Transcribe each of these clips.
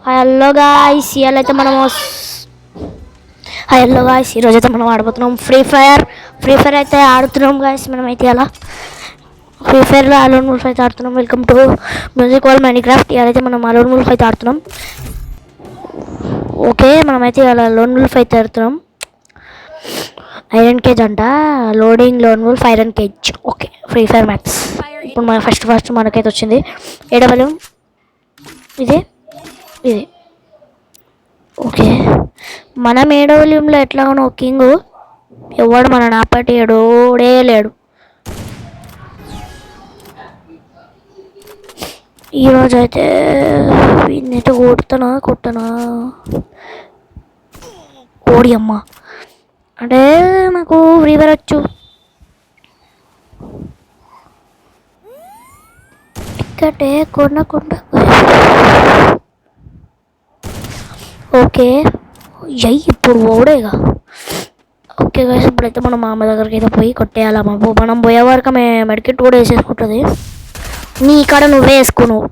Hello guys ఇవాళైతే మనము hello guys ఈరోజైతే మనం ఆడబోతున్నాం ఫ్రీ ఫైర్ అయితే ఆడుతున్నాం గాయ్స్. మనమైతే అలా ఫ్రీ ఫైర్లో అలోన్ వుల్ఫ్ అయితే ఆడుతున్నాం. Welcome to music world Minecraft. ఇవాళైతే మనం అలోన్ వుల్ఫ్ అయితే ఆడుతున్నాం. ఓకే, మనమైతే ఇలా లోన్ వుల్ఫ్ అయితే ఆడుతున్నాం. ఐరన్ కేజ్ అంట, loading lone wolf iron cage. Okay, free fire max. ఇప్పుడు మన ఫస్ట్ మనకైతే వచ్చింది ఏడవలు ఇది. ఓకే, మనం ఏడవలింలో ఎట్లాగో కింగ్ ఎవడు మన నాపటి ఏడోడే లేడు. ఈరోజు అయితే వీడినైతే కొట్టనా ఓడి అమ్మ. అంటే నాకు ఫ్రీ ఫైర్ వచ్చు. ఇక్కడే కొనకుండా ఓకే ఇప్పుడు ఓడేగా. ఓకే గైస్, ఇప్పుడైతే మనం మా అమ్మ దగ్గరికి అయితే పోయి కొట్టేయాలి. మనం పోయే వరకు మెడికెట్ కూడా వేసేసుకుంటుంది. నీ కాడ నువ్వే వేసుకున్నావు.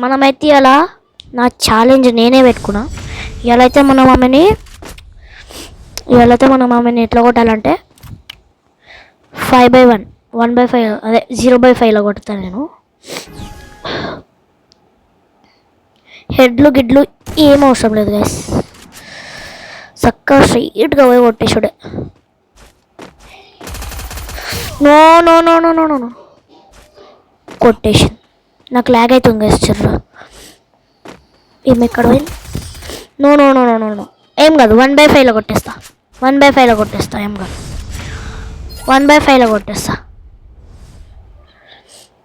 మనమైతే అలా నా ఛాలెంజ్ నేనే పెట్టుకున్నా. ఇవాళైతే మనం ఆమెని ఎట్లా కొట్టాలంటే 5/1 1/5 అదే 0/5లో కొడతాను నేను. హెడ్లు గిడ్లు ఏం అవసరం లేదు గైస్, చక్కగా స్ట్రైట్గా పోయి కొట్టేసాడే. No no no no no no కొట్టేసి నాకు ల్యాగ్ అవుతుంది గైస్. చెర్రా ఏమి ఎక్కడ పోయింది? No no no no no no ఏం కాదు, 1/5లో కొట్టేస్తా. 1/5లో కొట్టేస్తా, ఏం కాదు. 1/5లో కొట్టేస్తా,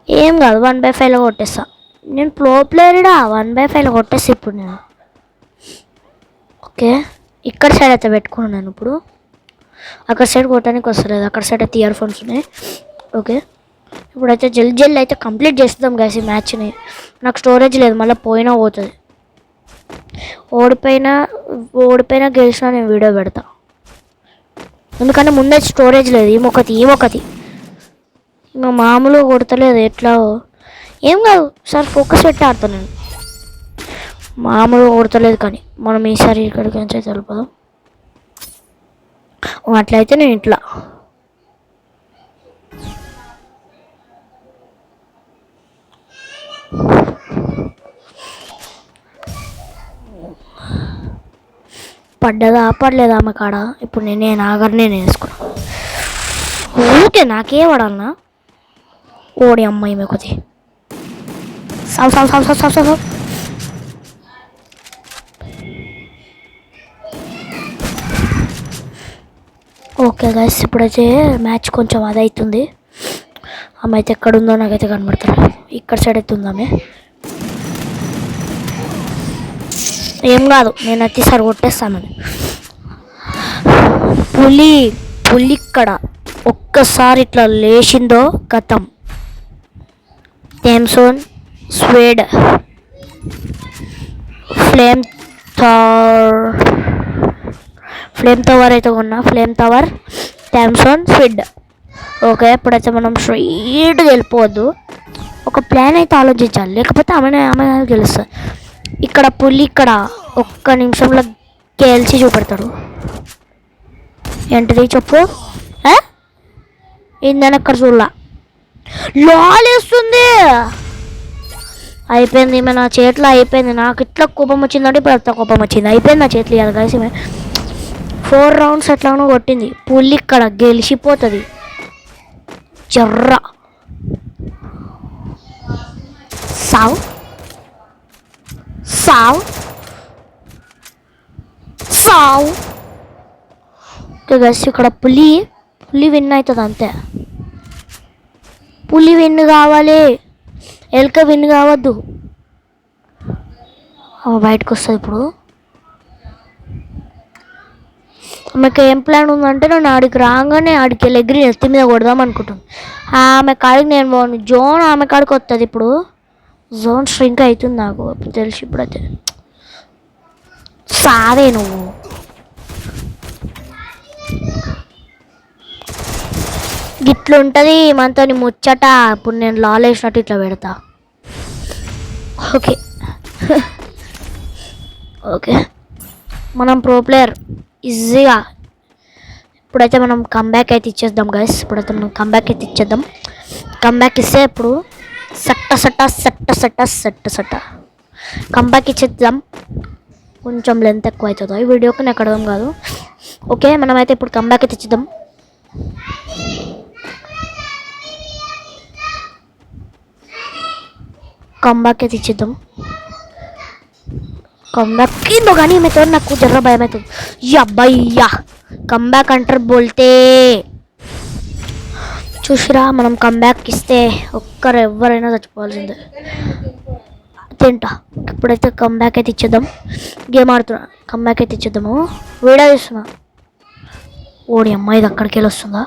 ఏం కాదు. 1/5లో కొట్టేస్తా. నేను ప్రో ప్లేయర్డా. 1/5లో కొట్టేస్తా ఇప్పుడు నేను. ఓకే, ఇక్కడ సైడ్ అయితే పెట్టుకున్నాను నేను. ఇప్పుడు అక్కడ సైడ్ కొట్టడానికి వస్తలేదు. అక్కడ సైడ్ అయితే ఇయర్ ఫోన్స్ ఉన్నాయి. ఓకే, ఇప్పుడైతే జల్దీ అయితే కంప్లీట్ చేస్తాం గైస్ ఈ మ్యాచ్ని. నాకు స్టోరేజ్ లేదు, మళ్ళీ పోయినా పోతుంది. ఓడిపోయినా గెలిచినా నేను వీడియో పెడతా, ఎందుకంటే ముందే స్టోరేజ్ లేదు. ఏమొకటి ఇంకా మామూలుగా కొడతలేదు. ఎట్లా ఏం కాదు సార్, ఫోకస్ పెట్టి ఆడతాను నేను. మామూలుగా కొడతలేదు కానీ మనం ఈసారి ఇక్కడికి నుంచి వెళ్ళిపోదాం. అట్లయితే నేను ఇట్లా పడలేదా ఆమె కాడ. ఇప్పుడు నేను ఆగరనే వేసుకున్నా. ఓకే, నాకే పడాలన్నా. ఓడి అమ్మాయి ఈమె కొద్ది సావ్. ఓకే గైస్, ఇప్పుడైతే మ్యాచ్ కొంచెం అది అవుతుంది. ఆమె అయితే ఎక్కడుందో నాకైతే కనబడతారు. ఇక్కడ సైడ్ అయితే ఉందామె. ఏం కాదు, నేను వచ్చేసారి కొట్టేస్తామని. పులి ఇక్కడ ఒక్కసారి ఇట్లా లేచిందో గతం. థామ్సన్ స్వేడ్ ఫ్లేమ్ టవర్ అయితే కొన్నా. ఫ్లేమ్ టవర్ థామ్సన్ స్విడ్. ఓకే, ఇప్పుడైతే మనం స్ట్రైట్గా వెళ్ళిపోవద్దు. ఒక ప్లాన్ అయితే ఆలోచించాలి, లేకపోతే ఆమె గెలుస్తుంది. ఇక్కడ పులి ఇక్కడ ఒక్క నిమిషంలో గెలిచి చూపెడతాడు. ఏంటిది చెప్పు? ఏందని అక్కడ చూడలా లాలేస్తుంది. అయిపోయింది ఈమె నా చేతిలో, అయిపోయింది. నాకు ఇట్లా కోపం వచ్చిందంటే ఇప్పుడు అంత కోపం వచ్చింది. అయిపోయింది నా చేతిలో ఇవ్వాలి కలిసి. 4 రౌండ్స్ ఎట్లానో కొట్టింది. పులి ఇక్కడ గెలిచిపోతుంది. జర్ర సావ్. గైస్, ఇక్కడ పులి విన్ అవుతుంది అంతే. పులి విన్ కావాలి, ఎలుక విన్ కావద్దు. బయటకు వస్తుంది ఇప్పుడు. ఆమెకు ఏం ప్లాన్ ఉందంటే నేను ఆడికి రాగానే ఆడికి వెళ్ళి ఎగిరి ఎత్తి మీద కొడదాం అనుకుంటుంది. ఆమె కాడికి నేను బాగుంది. జోన్ ఆమె కాడికి వస్తుంది. ఇప్పుడు జోన్ స్ట్రింక్ అవుతుంది నాకు తెలిసి. ఇప్పుడైతే సావే నువ్వు. గిట్లుంటుంది మనతో ముచ్చట. ఇప్పుడు నేను లాల్ వేసినట్టు ఇట్లా పెడతా. ఓకే, ఓకే, మనం ప్రో ప్లేయర్ ఈజీగా. ఇప్పుడైతే మనం కమ్బ్యాక్ అయితే ఇచ్చేద్దాం గైస్. ఇప్పుడైతే మనం కమ్బ్యాక్ అయితే ఇచ్చేద్దాం. కమ్బ్యాక్ ఇస్తే ఇప్పుడు సట్ట కమ్బ్యాక్ ఇచ్చేద్దాం. కొంచెం లెంత్ ఎక్కువ అవుతుంది ఈ వీడియోకి, నాకు అర్థం కాదు. ఓకే, మనమైతే ఇప్పుడు కమ్బ్యాక్ అయితే ఇచ్చేద్దాం. కమ్బ్యాక్ అయితే ఇచ్చేద్దాం. కమ్బ్యాక్ ఏందో కానీ ఈమెతో నాకు జర్ర భయం అవుతుంది. అబ్బాయ్యా కమ్బ్యాక్ అంటారు బోల్తే. చూసిరా, మనం కమ్బ్యాక్ ఇస్తే ఎవరైనా చచ్చిపోవాల్సిందే. తింటా. ఇప్పుడైతే కమ్బ్యాక్ అయితే ఇచ్చేద్దాం. గేమ్ ఆడుతున్నా, కమ్బ్యాక్ అయితే ఇచ్చేద్దాము. వీడియో తీస్తున్నా. ఓడి అమ్మాయి ఇది అక్కడికి వెళ్ళి వస్తుందా?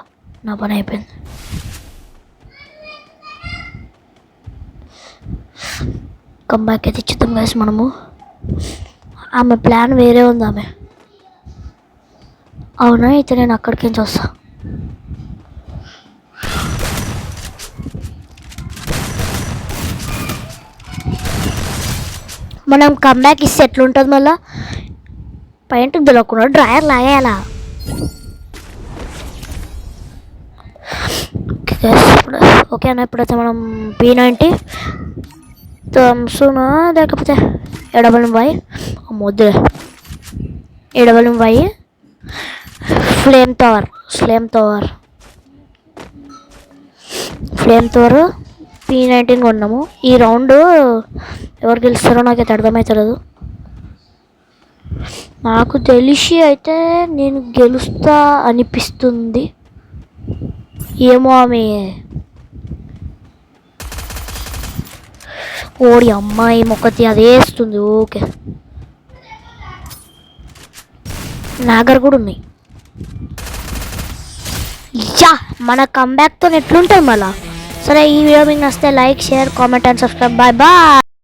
నా పని అయిపోయింది. కమ్బ్యాక్ అయితే ఇచ్చేద్దాం గైస్ మనము. ఆమె ప్లాన్ వేరే ఉంది. ఆమె అవునా? అయితే నేను అక్కడికి నుంచి వస్తా. మనం కమ్బ్యాక్ ఇస్తే ఎట్లుంటుంది మళ్ళా? పాయింట్కి తెలియకుండా డ్రాయర్ లాగేయాలా? ఓకే అన్న, ఇప్పుడైతే మనం P90 థమ్సునా లేకపోతే AWM-Y మొద్దు AWM-Y ఫ్లేమ్ టవర్ P19 కొన్నాము. ఈ రౌండ్ ఎవరు గెలుస్తారో నాకైతే అర్థమవుతలేదు. నాకు తెలిసి అయితే నేను గెలుస్తా అనిపిస్తుంది. ఏమో ఆమె ఓడి అమ్మాయి మొక్కతి అది వేస్తుంది. ఓకే, నాగర్ కూడా ఉన్నాయి. మన కమ్బ్యాక్తో ఎట్లుంటుంది మళ్ళా? సరే, ఈ వీడియో మీకు నచ్చితే like, share, comment and subscribe. Bye bye.